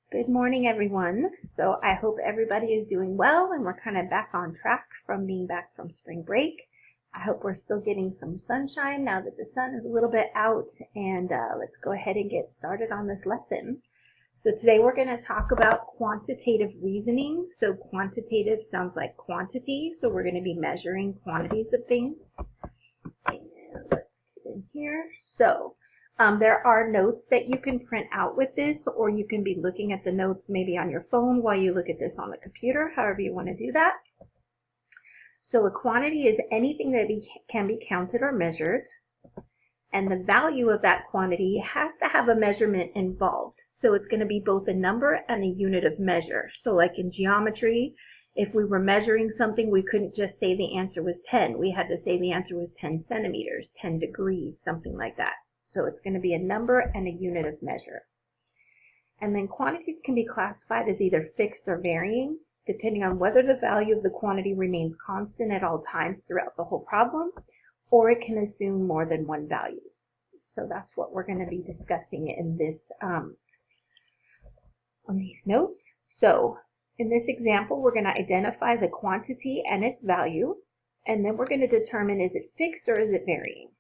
Good morning, everyone. So I hope everybody is doing well and we're kind of back on track from being back from spring break. I hope we're still getting some sunshine now that the sun is a little bit out, and let's go ahead and get started on this lesson. So today we're going to talk about quantitative reasoning. So quantitative sounds like quantity, so we're going to be measuring quantities of things. And let's get in here. There are notes that you can print out with this, or you can be looking at the notes maybe on your phone while you look at this on the computer, however you want to do that. So a quantity is anything that can be counted or measured, and the value of that quantity has to have a measurement involved. So it's going to be both a number and a unit of measure. So like in geometry, if we were measuring something, we couldn't just say the answer was 10. We had to say the answer was 10 centimeters, 10 degrees, something like that. So it's going to be a number and a unit of measure. And then quantities can be classified as either fixed or varying, depending on whether the value of the quantity remains constant at all times throughout the whole problem, or it can assume more than one value. So that's what we're going to be discussing in this on these notes. So in this example, we're going to identify the quantity and its value, and then we're going to determine, is it fixed or is it varying?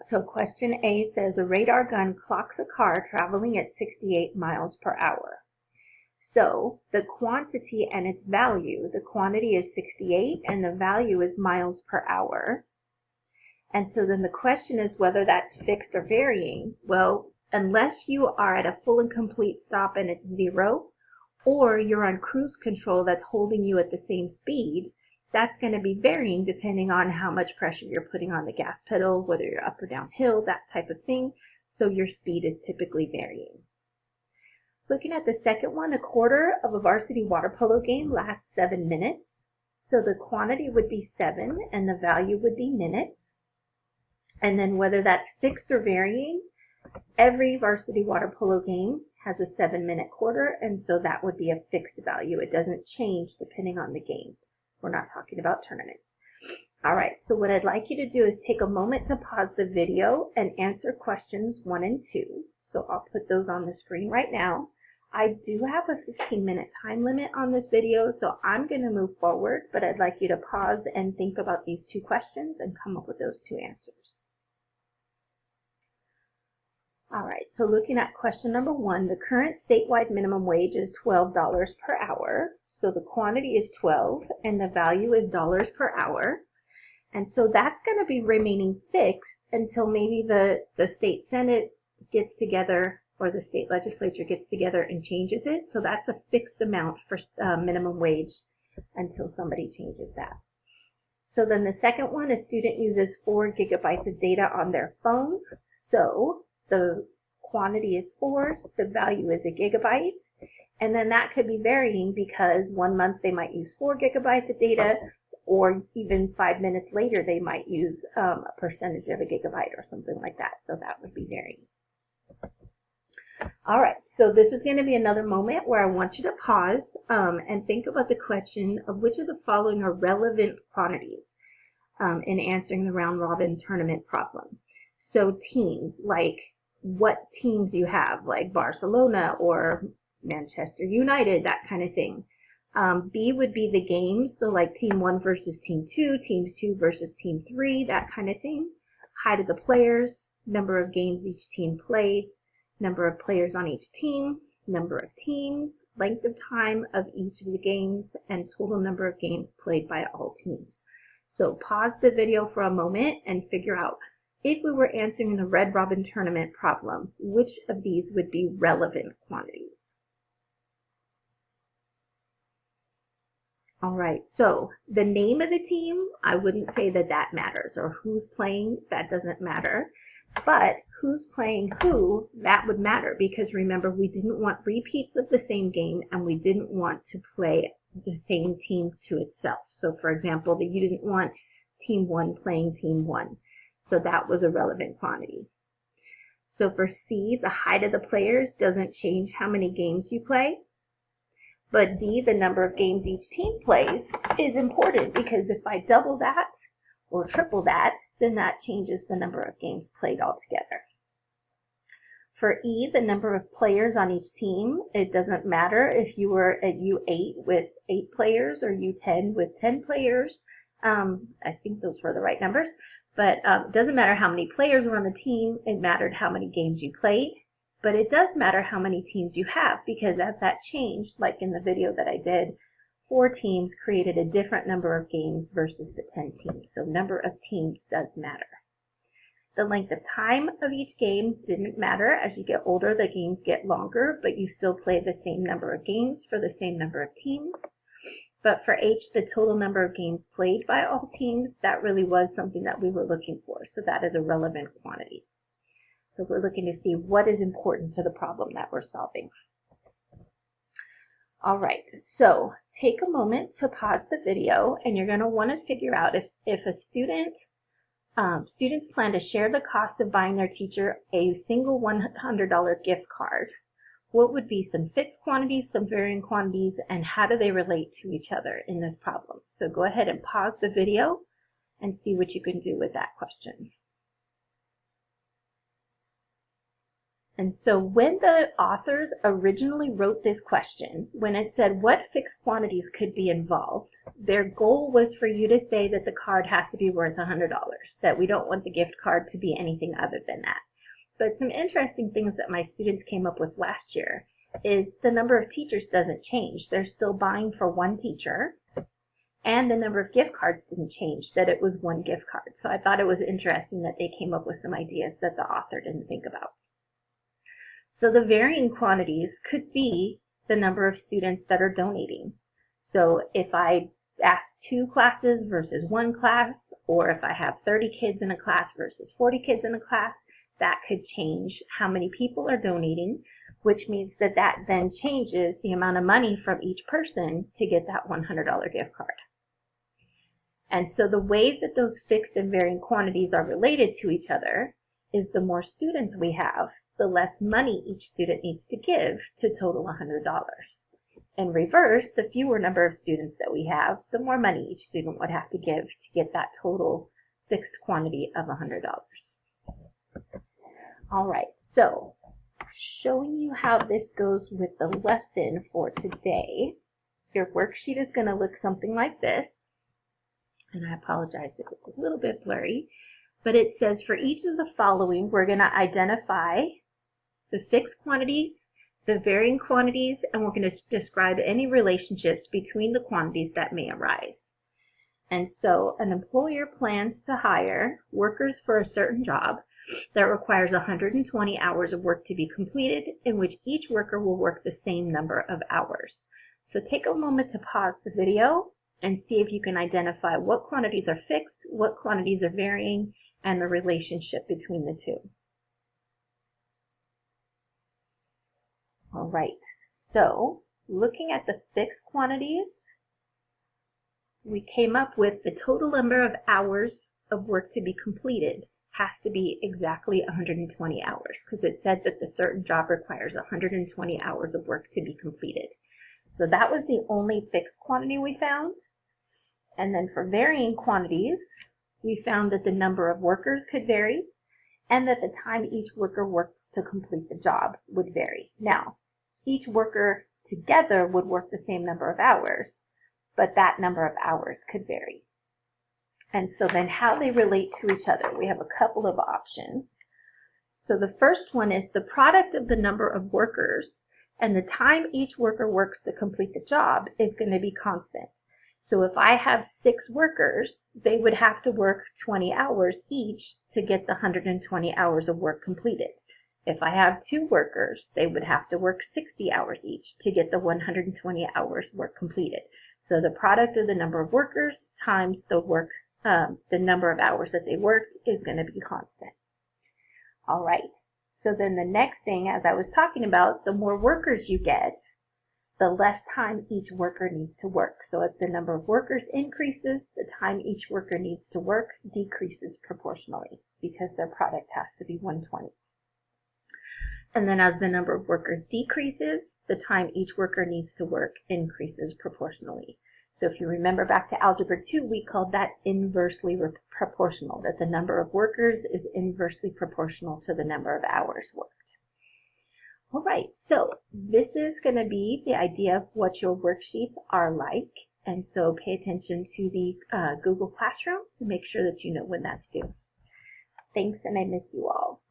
So question A says a radar gun clocks a car traveling at 68 miles per hour. So the quantity and its value, the quantity is 68 and the value is miles per hour. And so then the question is whether that's fixed or varying. Well, unless you are at a full and complete stop and it's 0, or you're on cruise control that's holding you at the same speed, that's going to be varying depending on how much pressure you're putting on the gas pedal, whether you're up or downhill, that type of thing. So your speed is typically varying. Looking at the second one, a quarter of a varsity water polo game lasts 7 minutes. So the quantity would be 7 and the value would be minutes. And then whether that's fixed or varying, every varsity water polo game has a 7-minute quarter, and so that would be a fixed value. It doesn't change depending on the game. We're not talking about tournaments. All right, so what I'd like you to do is take a moment to pause the video and answer questions 1 and 2. So I'll put those on the screen right now. I do have a 15-minute time limit on this video, so I'm going to move forward, but I'd like you to pause and think about these 2 questions and come up with those 2 answers. All right, so looking at question number 1, the current statewide minimum wage is $12 per hour. So the quantity is 12 and the value is dollars per hour. And so that's going to be remaining fixed until maybe the state Senate gets together or the state legislature gets together and changes it. So that's a fixed amount for minimum wage until somebody changes that. So then the second one, a student uses 4 gigabytes of data on their phone. So the quantity is 4, the value is a gigabyte, and then that could be varying because 1 month they might use 4 gigabytes of data, or even 5 minutes later they might use a percentage of a gigabyte or something like that. So that would be varying. All right, so this is going to be another moment where I want you to pause and think about the question of which of the following are relevant quantities in answering the round robin tournament problem. So teams, like what teams you have, like Barcelona or Manchester United, that kind of thing. B would be the games, so like team 1 versus team 2, teams 2 versus team 3, that kind of thing. Height of the players, number of games each team plays, number of players on each team, number of teams, length of time of each of the games, and total number of games played by all teams. So pause the video for a moment and figure out, if we were answering the Red Robin tournament problem, which of these would be relevant quantities? All right, so the name of the team, I wouldn't say that that matters, or who's playing, that doesn't matter. But who's playing who, that would matter, because remember, we didn't want repeats of the same game, and we didn't want to play the same team to itself. So for example, that you didn't want team 1 playing team 1. So that was a relevant quantity. So for C, the height of the players doesn't change how many games you play. But D, the number of games each team plays, is important because if I double that or triple that, then that changes the number of games played altogether. For E, the number of players on each team, it doesn't matter if you were at U8 with 8 players or U10 with 10 players. I think those were the right numbers, but it doesn't matter how many players were on the team. It mattered how many games you played, but it does matter how many teams you have, because as that changed, like in the video that I did, 4 teams created a different number of games versus the 10 teams. So number of teams does matter. The length of time of each game didn't matter. As you get older, the games get longer, but you still play the same number of games for the same number of teams. But for H, the total number of games played by all teams, that really was something that we were looking for. So that is a relevant quantity. So we're looking to see what is important to the problem that we're solving. All right, so take a moment to pause the video, and you're going to want to figure out if a students plan to share the cost of buying their teacher a single $100 gift card. What would be some fixed quantities, some varying quantities, and how do they relate to each other in this problem? So go ahead and pause the video and see what you can do with that question. And so when the authors originally wrote this question, when it said what fixed quantities could be involved, their goal was for you to say that the card has to be worth $100, that we don't want the gift card to be anything other than that. But some interesting things that my students came up with last year is the number of teachers doesn't change. They're still buying for one teacher, and the number of gift cards didn't change, that it was one gift card. So I thought it was interesting that they came up with some ideas that the author didn't think about. So the varying quantities could be the number of students that are donating. So if I ask 2 classes versus 1 class, or if I have 30 kids in a class versus 40 kids in a class, that could change how many people are donating, which means that that then changes the amount of money from each person to get that $100 gift card. And so the ways that those fixed and varying quantities are related to each other is the more students we have, the less money each student needs to give to total $100. In reverse, the fewer number of students that we have, the more money each student would have to give to get that total fixed quantity of $100. All right, so showing you how this goes with the lesson for today, your worksheet is going to look something like this. And I apologize if it's a little bit blurry, but it says for each of the following, we're going to identify the fixed quantities, the varying quantities, and we're going to describe any relationships between the quantities that may arise. And so an employer plans to hire workers for a certain job that requires 120 hours of work to be completed, in which each worker will work the same number of hours. So take a moment to pause the video and see if you can identify what quantities are fixed, what quantities are varying, and the relationship between the two. All right, so looking at the fixed quantities, we came up with the total number of hours of work to be completed has to be exactly 120 hours, because it said that the certain job requires 120 hours of work to be completed. So that was the only fixed quantity we found. And then for varying quantities, we found that the number of workers could vary, and that the time each worker works to complete the job would vary. Now, each worker together would work the same number of hours, but that number of hours could vary. And so then how they relate to each other, we have a couple of options. So the first one is the product of the number of workers and the time each worker works to complete the job is going to be constant. So if I have 6 workers, they would have to work 20 hours each to get the 120 hours of work completed. If I have 2 workers, they would have to work 60 hours each to get the 120 hours work completed. So the product of the number of workers times the number of hours that they worked is going to be constant. All right, so then the next thing, as I was talking about, the more workers you get, the less time each worker needs to work. So as the number of workers increases, the time each worker needs to work decreases proportionally, because their product has to be 120. And then as the number of workers decreases, the time each worker needs to work increases proportionally. So if you remember back to Algebra 2, we called that inversely proportional, that the number of workers is inversely proportional to the number of hours worked. All right, so this is going to be the idea of what your worksheets are like. And so pay attention to the Google Classroom to make sure that you know when that's due. Thanks, and I miss you all.